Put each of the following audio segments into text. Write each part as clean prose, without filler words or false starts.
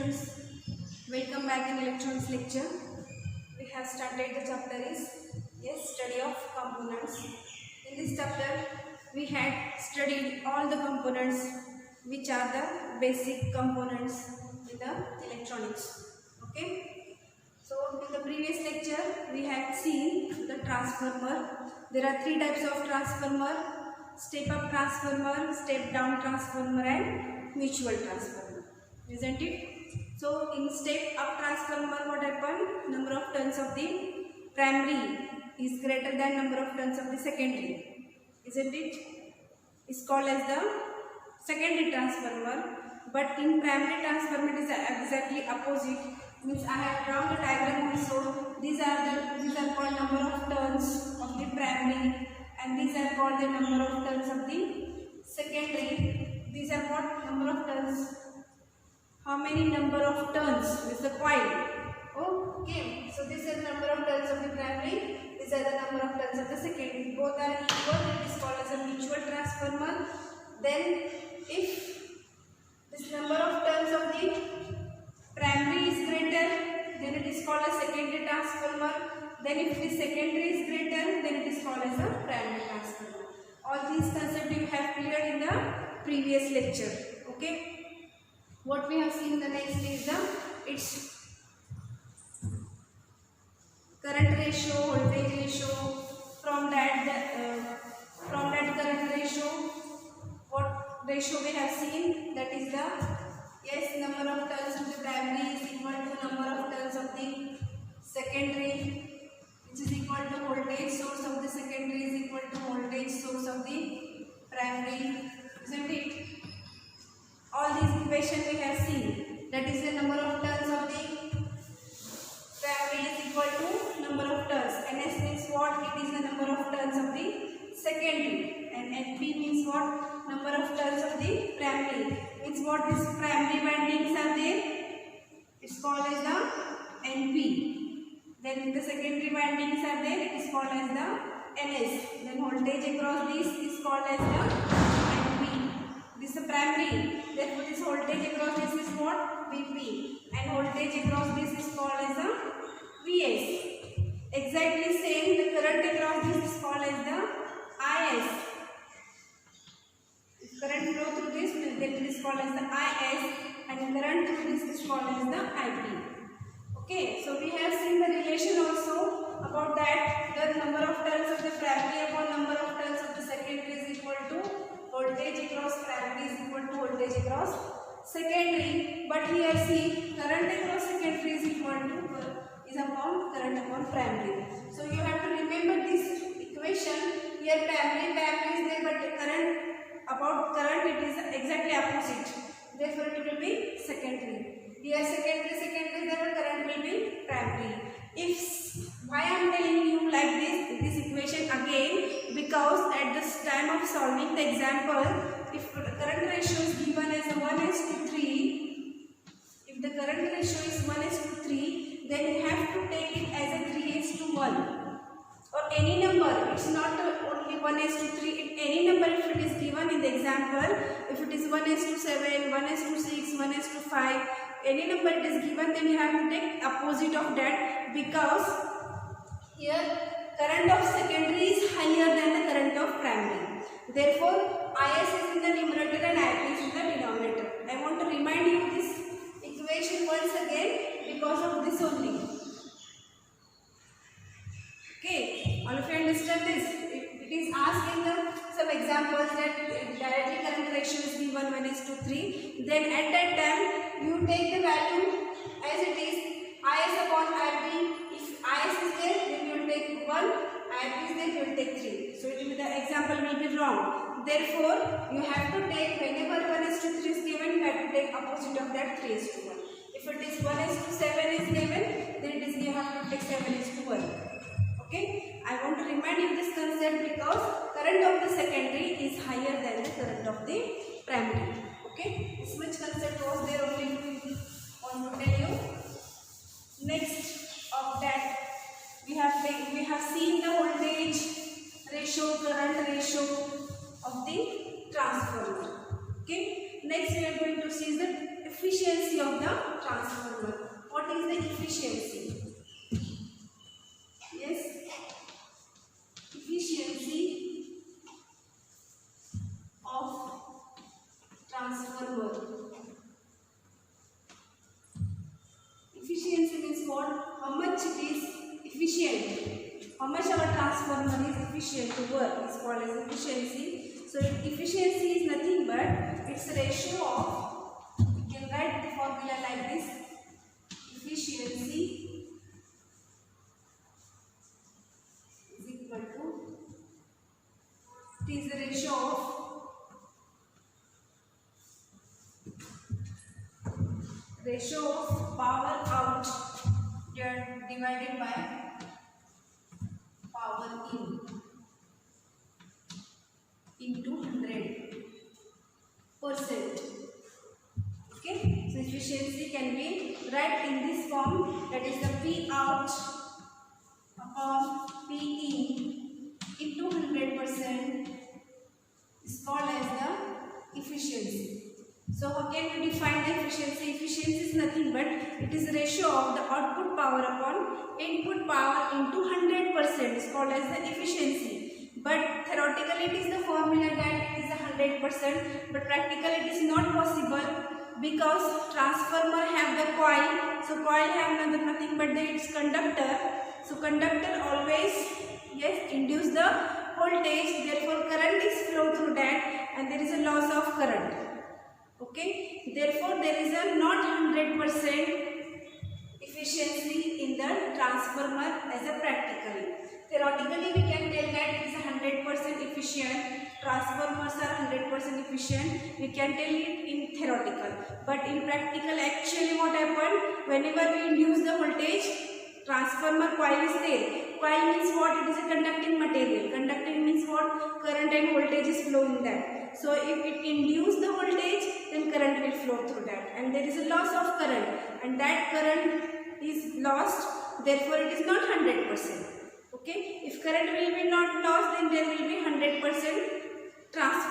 students, welcome back in electronics lecture. We have started the chapter is study of components. In this chapter we had studied all the components which are the basic components in the electronics. Okay, so in the previous lecture we had seen the transformer. There are three types of transformer: step up transformer, step down transformer and mutual transformer, isn't it? So in step up transformer, what happened? Number of turns of the primary is greater than number of turns of the secondary, isn't it? It's called as the secondary transformer. But in primary transformer it is exactly opposite. Means I have drawn the diagram also. These are called number of turns of the primary, and these are called the number of turns of the secondary. These are what number of turns? How many number of turns is the coil? Okay, so this is the number of turns of the primary. These are the number of turns of the secondary. Both are equal. It is called as a mutual transformer. Then, if this number of turns of the primary is greater, then it is called a secondary transformer. Then if the secondary is greater, then it is called as a primary transformer. All these concepts you have cleared in the previous lecture. Okay. What we have seen the next is its current ratio, voltage ratio. From that current ratio, what ratio we have seen? That is the number of turns of the primary is equal to number of turns of the secondary, which is equal to voltage source of the secondary is equal to voltage source of the primary, isn't it? All these equations we have seen. That is the number of turns of the primary is equal to number of turns. NS means what? It is the number of turns of the secondary. And NP means what? Number of turns of the primary. Means what? These primary windings are there. It's called as the NP. Then the secondary windings are there. It is called as the NS. Then voltage across this is called as the NP. This is the primary. Therefore, this voltage across this is what? Vp. And voltage across this is called as the Vs. Exactly same, the current across this is called as the Is. If current flow through this, then it is called as the Is, and current through this is called as the Ip. Okay, so we have seen the relation also about that. The number of turns of the primary upon number of turns of the secondary is equal to voltage across primary is equal to voltage across secondary. But here see, current across secondary is equal to upon current upon primary. So you have to remember this equation. Here primary is there, but the current about current it is exactly opposite. Therefore it will be secondary. Here secondary there, current will be primary. Why I am telling you like this equation again, because at this time of solving the example, if the current ratio is given as 1:3, if the current ratio is 1:3, then you have to take it as a 3:1 or any number. It's not only 1:3. Any number if it is given in the example, if it is 1:7, 1:6, 1:5, any number it is given, then you have to take opposite of that, because here current of secondary is higher than the current of primary. Therefore, Is is in the numerator and Ip is in the denominator. I want to remind you this equation once again because of this only. Okay, all of you understand this? It is asked in some examples that directly current ratio is given 1:3. Then at that time you take the value as it is, Is upon Ip. If Is is there, then you will take 1. Ip is there, you will take 3. So the example will be wrong. Therefore, you have to take, whenever 1:3 is given, you have to take opposite of that 3:1. If it is 1:7 is given, then it is you have to take 7:1. Okay, I want to remind you this concept because current of the secondary is higher than the current of the primary. Okay, this much concept was there only want to tell you. Next of that, we have seen the voltage ratio, current ratio of the transformer. Okay, next we are going to see the efficiency of the transformer. What is the efficiency? Yes, efficiency of transformer. Efficiency means what? How much it is efficient. How much our transformer is efficient to work is called as efficiency. So efficiency is nothing but it's a ratio of, we can write the formula like this: efficiency is equal to, it is the ratio of power out divided by power in into 100%. Okay, so efficiency can be write in this form, that is the P out upon P in into 100% is called as the efficiency. So how can we define the efficiency? Efficiency is nothing but it is the ratio of the output power upon input power into 100% is called as the efficiency. But theoretically it is the formula that it is 100%, but practically it is not possible because transformer have the coil. So coil have nothing but its conductor. So conductor always, yes, induce the voltage, therefore current is flow through that and there is a loss of current. Okay, therefore there is a not 100% efficiency in the transformer as a practically. Theoretically we can tell that it is 100% efficient, transformers are 100% efficient, we can tell it in theoretical. But in practical actually what happened, whenever we induce the voltage, transformer coil is there. Coil means what? It is a conducting material. Conducting means what? Current and voltage is flowing that. So if it induce the voltage, then current will flow through that and there is a loss of current and that current is lost, therefore it is not 100%. Okay, if current will be not lost, then there will be 100%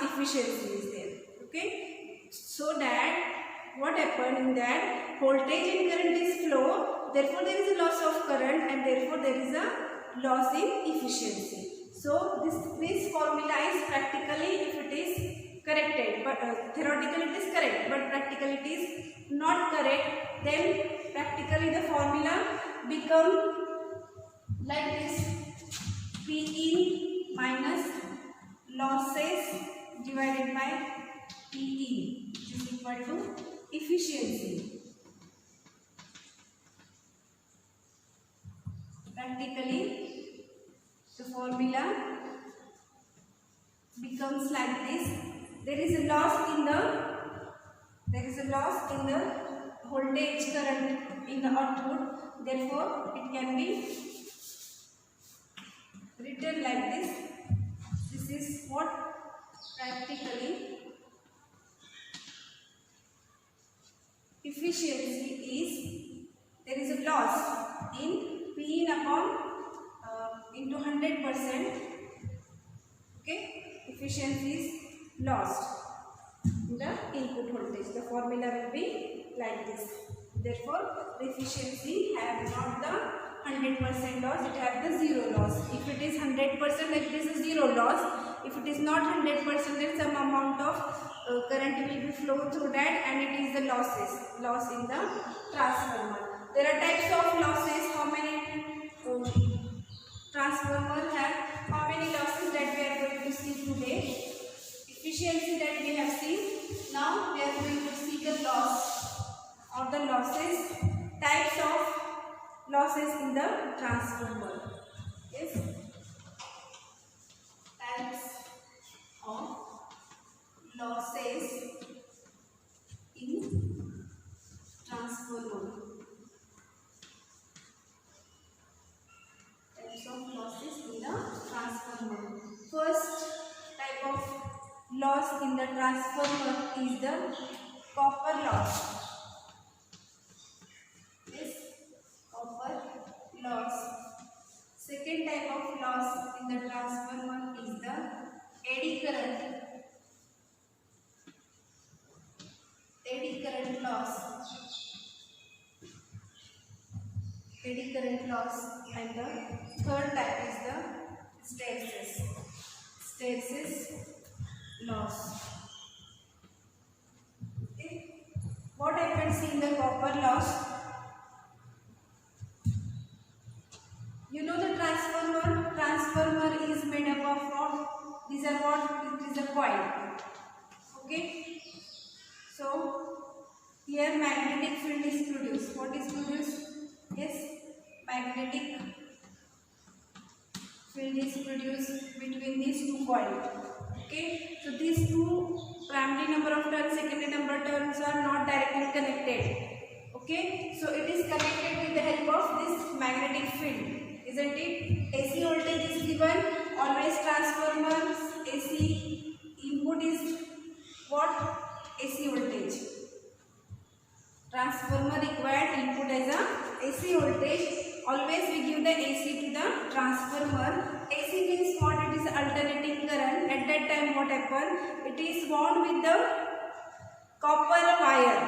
efficiency is there. Okay, so that what happened in that, voltage and current is flow, therefore there is a loss of current and therefore there is a loss in efficiency. So this formula is practically, if it is corrected, but theoretically it is correct, but practically it is not correct, then practically the formula become like this: P in minus losses divided by P in, which is equal to efficiency. Practically the formula becomes like this: there is a loss in the voltage current in the output, therefore it can be written like this. This is what practically efficiency is. There is a loss in P in upon into 100%. Okay, efficiency is lost in the input voltage. The formula will be like this. Therefore the efficiency have not the 100% loss, it have the zero loss. If it is 100%, it is a zero loss. If it is not 100%, then some amount of current will be flow through that and it is the loss in the transformer. There are types of losses. How many transformers have how many losses that we are going to see today? Efficiency that we have seen. Now we are going to see the loss or the losses, types of losses in the transformer. Yes, types of losses in transformer. Types of losses in the transformer. First type of loss in the transformer is the copper loss. Yes, copper loss. Second type of loss in the transformer is the eddy current. Eddy current loss. eddy current loss, and the third type is the hysteresis loss. Okay. What happens in the copper loss? You know the transformer. Transformer is made up of what? These are what? It is a coil. Okay. So here magnetic field is produced. What is produced? Yes, magnetic field is produced between these two coils. Okay. So these two primary number of turns, secondary number of turns are not directly connected. Okay. So it is connected with the help of this magnetic field. Isn't it? AC voltage is given. Always transformers AC input is what? AC voltage. Transformer required input as a AC voltage. Always we give the AC to the transformer. AC means what? It is alternating current. At that time what happen? It is bound with the copper wire.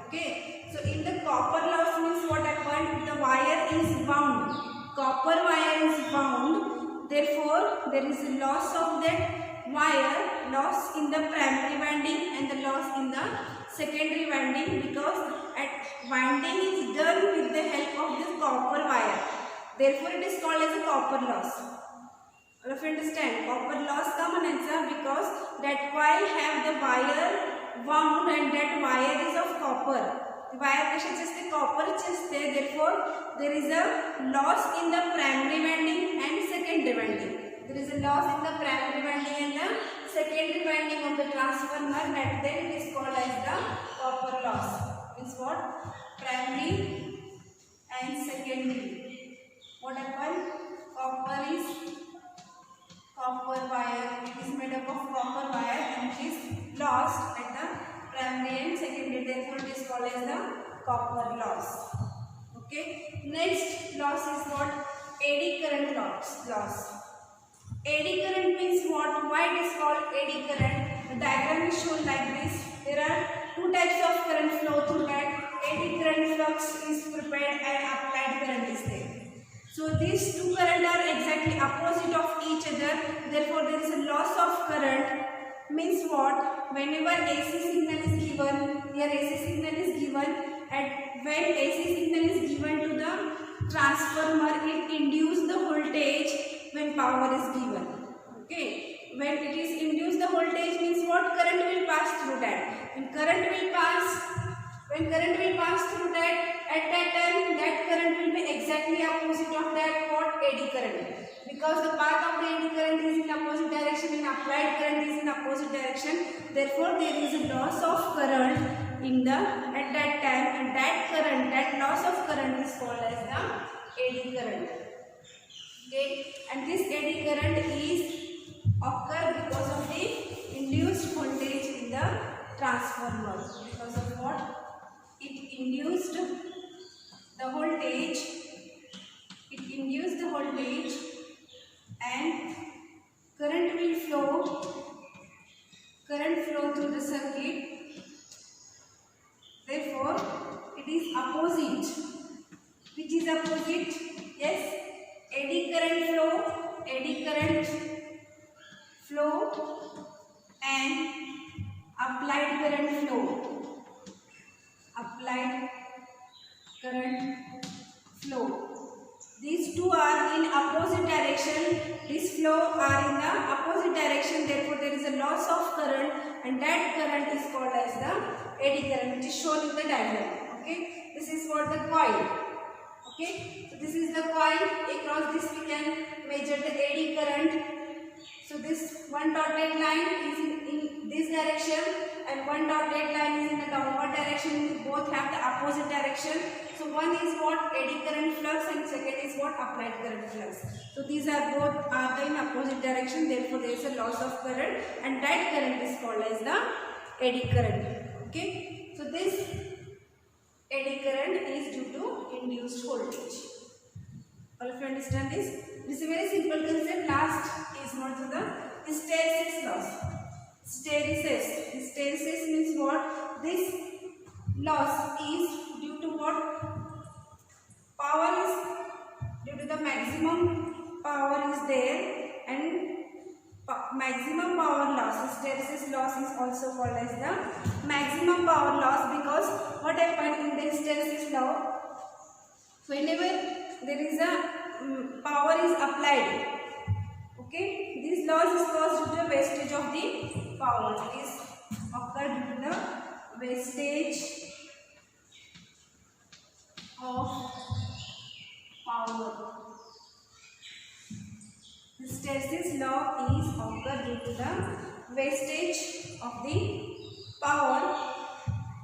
Okay. So in the copper loss means what happened? The wire is bound. Copper wire is bound, therefore there is a loss of that wire, loss in the primary winding and the loss in the secondary winding, because winding is done with the help of this copper wire. Therefore it is called as a copper loss. All of you understand? Copper loss का म्हणायचा because that coil have the wire wound and that wire is of copper. Wire कशाचे असते? कॉपरचे असते. Therefore there is a loss in the primary winding and secondary winding. There is a loss in the primary winding and the secondary winding of the transformer, that then it is called as the copper loss. Means what? Primary and secondary. What happened? Copper wire. It is made up of copper wire and it is lost at the primary and secondary. Therefore it is called as the copper loss. Okay. Next loss is what? Eddy current loss. Eddy current means what? Why it is called eddy current? The diagram is shown like this. There are two types of current flow through that. Eddy current flux is prepared and applied current is there. So these two current are exactly opposite of each other. Therefore there is a loss of current. Means what? Whenever AC signal is given, here AC signal is given, and when AC signal is given to the transformer, it induces the voltage when power is given. Okay. When it is induced the voltage means what? Current will pass through that. When current will pass through that, at that time that current will be exactly opposite of that what? Eddy current. Because the path of the eddy current is in opposite direction and applied current is in opposite direction. Therefore there is a loss of current at that time, and that loss of current is called as the eddy current. Okay. And this eddy current is occur because of the induced voltage in the transformer. Because of what? It induced the voltage. And current will flow through the circuit. Therefore it is opposite. Which is opposite? Yes, eddy current flow and applied current flow. These two are in opposite direction. This flow are in the opposite direction. Therefore there is a loss of current, and that current is called as the eddy current, which is shown in the diagram. Okay. This is what the coil. Okay. So this is the coil. Across this we can measure the eddy current. So this one dotted line is in this direction and one dotted line is in the downward direction. Both have the opposite direction. So one is what? Eddy current flux, and second is what? Applied current flux. So these are both in opposite direction. Therefore there is a loss of current, and that current is called as the eddy current. Okay. So this eddy current is due to induced voltage. All of you understand this? This is a very simple concept. Last is what? The hysteresis loss. Hysteresis means what? This loss is due to what? Power is maximum power is there and maximum power loss. Hysteresis loss is also called as the maximum power loss, because what happens in the hysteresis law, whenever there is a power is applied, okay, this loss is caused due to the wastage of the power. It is occurred due to the wastage of power. Hysteresis law is occurred due to the wastage of the power,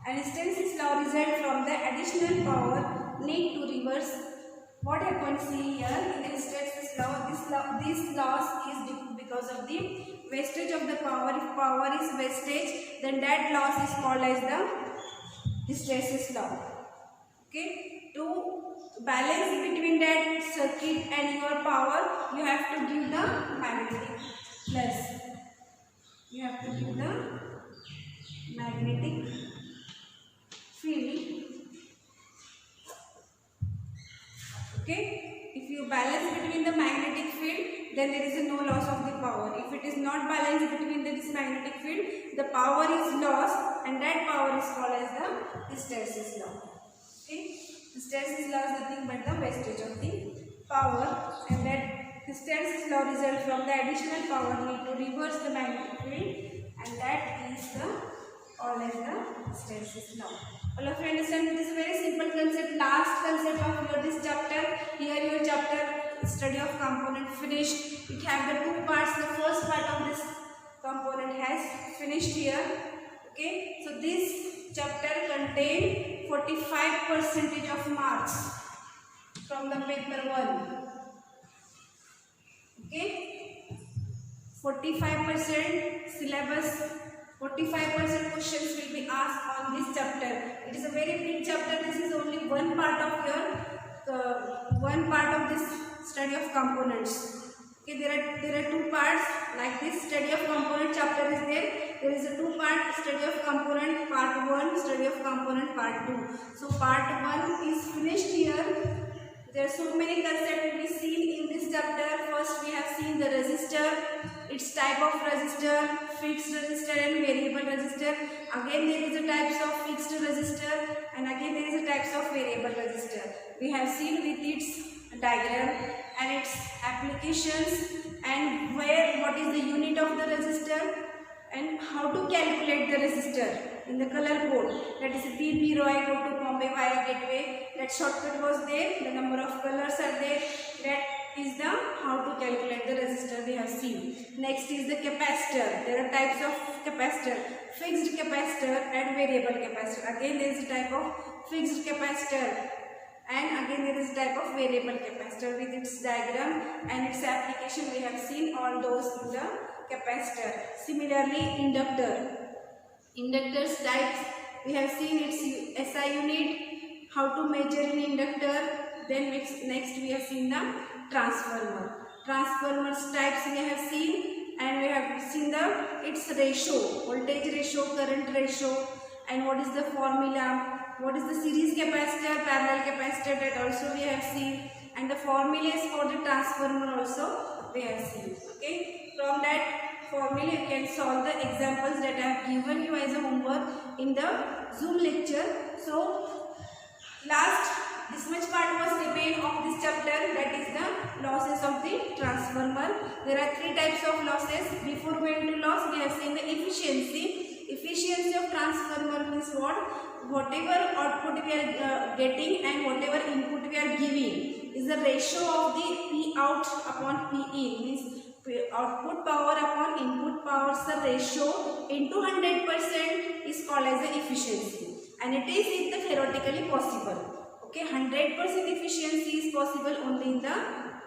and hysteresis law results from the additional power need to reverse. What happens here in the hysteresis law, this loss is because of the wastage of the power. If power is wastage, then that loss is called as the hysteresis law. Okay, to balance between that circuit and your power, you have to give the magnetic plus. You have to give the magnetic field. Okay, if you balance between the magnetic field, then there is no loss of the power. If it is not balanced between this magnetic field, the power is lost, and that power is called as the hysteresis law. Okay, hysteresis law is nothing but the wastage of the power, and that hysteresis law results from the additional power need to reverse the magnetic field, and that is the called as the hysteresis law. All of you understand this very simple concept. Last concept of your this chapter. Here your chapter study of component finished. It have the two parts. The first part of this component has finished here. Okay, so this chapter contained 45% of marks from the paper 1. Okay, 45% syllabus. 45% questions will be asked on this chapter. It is a very big chapter. This is only one part of this study of components. Okay, there are two parts. Like this study of component chapter is there. There is a two-part study of component part 1, study of component part 2. So part 1 is finished here. There are so many concepts to be seen in this chapter. First we have seen the resistor, its type of resistor, fixed resistor and variable resistor. Again there is a types of fixed resistor, and again there is a types of variable resistor. We have seen with its diagram and its applications, and what is the unit of the resistor, and how to calculate the resistor in the color code. That is PP, ROI, go to Bombay Wire Gateway. That shortcut was there. The number of colors are there. That is the how to calculate the resistor we have seen. Next is the capacitor. There are types of capacitor: fixed capacitor and variable capacitor. Again there is a type of fixed capacitor, and again there is a type of variable capacitor with its diagram and its application. We have seen all those in the capacitor. Similarly, inductor. Inductor's types we have seen its SI unit, how to measure in inductor. Then next we have seen the transformer. Transformer's types we have seen, and we have seen its ratio, voltage ratio, current ratio, and what is the formula. What is the series capacitor, parallel capacitor, that also we have seen, and the formulas for the transformer also we have seen. Okay, from that formula you can solve the examples that I have given you as a homework in the Zoom lecture. So this much part was remained of this chapter, that is the losses of the transformer. There are three types of losses. Before going to loss, we have seen the efficiency. Efficiency of transformer means what? Whatever output we are getting and whatever input we are giving is the ratio of the P out upon P in. Means output power upon input power, the ratio into 100% is called as the efficiency, and it is theoretically possible. Okay, 100% efficiency is possible only in the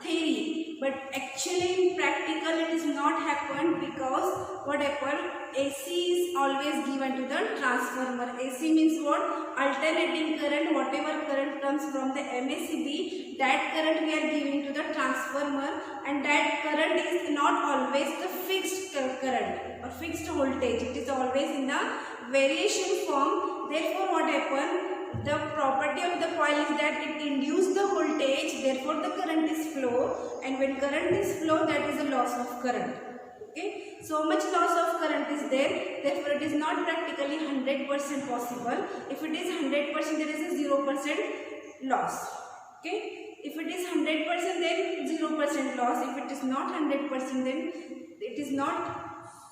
theory, but actually in practical it is not happened, because what happened, AC is always given to the transformer. AC means what? Alternating current. Whatever current comes from the MACB, that current we are giving to the transformer, and that current is not always the fixed current or fixed voltage. It is always in the variation form. Therefore what happens, the property of the coil is that it induces the voltage, therefore the current is flow, and when current is flow, that is a loss of current. Okay, so much loss of current is there, therefore it is not practically 100% possible. If it is 100%, there is a 0% loss. Okay, if it is 100%, then 0% loss. If it is not 100%, then it is not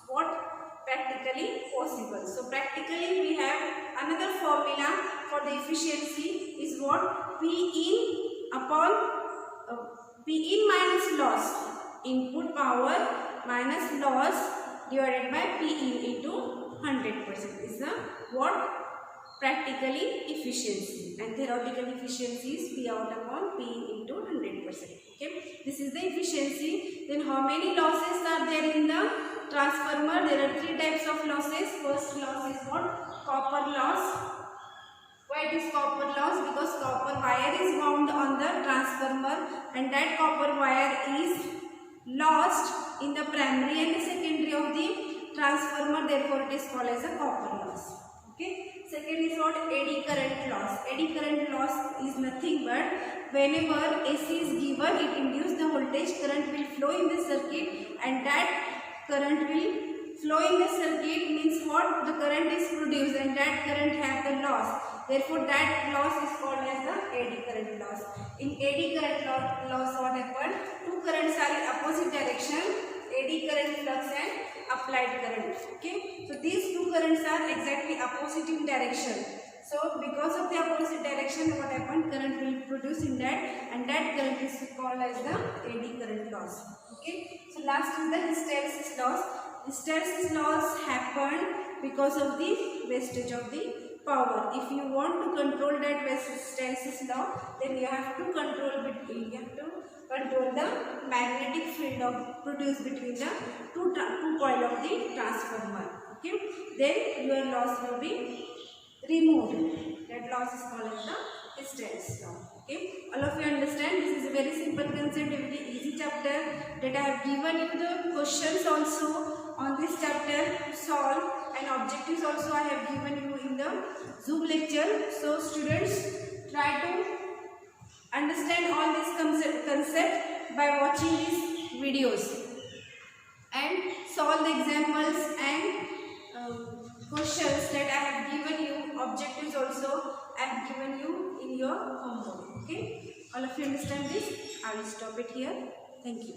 what practically possible. So practically we have another formula for the efficiency is what? P in upon P in minus loss, input power minus loss divided by P in into 100% is the what? Practically efficiency, and theoretical efficiency is P out upon P in into 100%. Okay, this is the efficiency. Then how many losses are there in the transformer? There are three types of losses. First loss is what? Copper loss. Why it is copper loss? Because copper wire is wound on the transformer, and that copper wire is lost in the primary and the secondary of the transformer, therefore it is called as a copper loss. Okay. Second is what? Eddy current loss. Eddy current loss is nothing but whenever AC is given, it induces the voltage, current will flow in the circuit, and that current will flow in the circuit means what? The current is produced, and that current have the loss. Therefore, that loss is called as the eddy current loss. In eddy current loss, what happened? Two currents are in opposite direction, eddy current flux and applied current. Okay, so these two currents are exactly opposite in direction. So because of the opposite direction, what happened? Current will produce in that, and that current is called as the eddy current loss. Okay, so last is the hysteresis loss. Hysteresis loss happened because of the wastage of the power. If you want to control that hysteresis law, then you have to control the magnetic field of produced between the two coil of the transformer. Okay, then your loss will be removed. That loss is called as the hysteresis law. Okay, all of you understand? This is a very simple concept, very easy chapter that I have given you the questions also on this chapter to solve, and objectives also I have given you in the Zoom lecture. So students, try to understand all this concept by watching these videos and solve the examples and questions that I have given you. Objectives also I have given you in your homework. Okay, all of you understand this? I will stop it here. Thank you.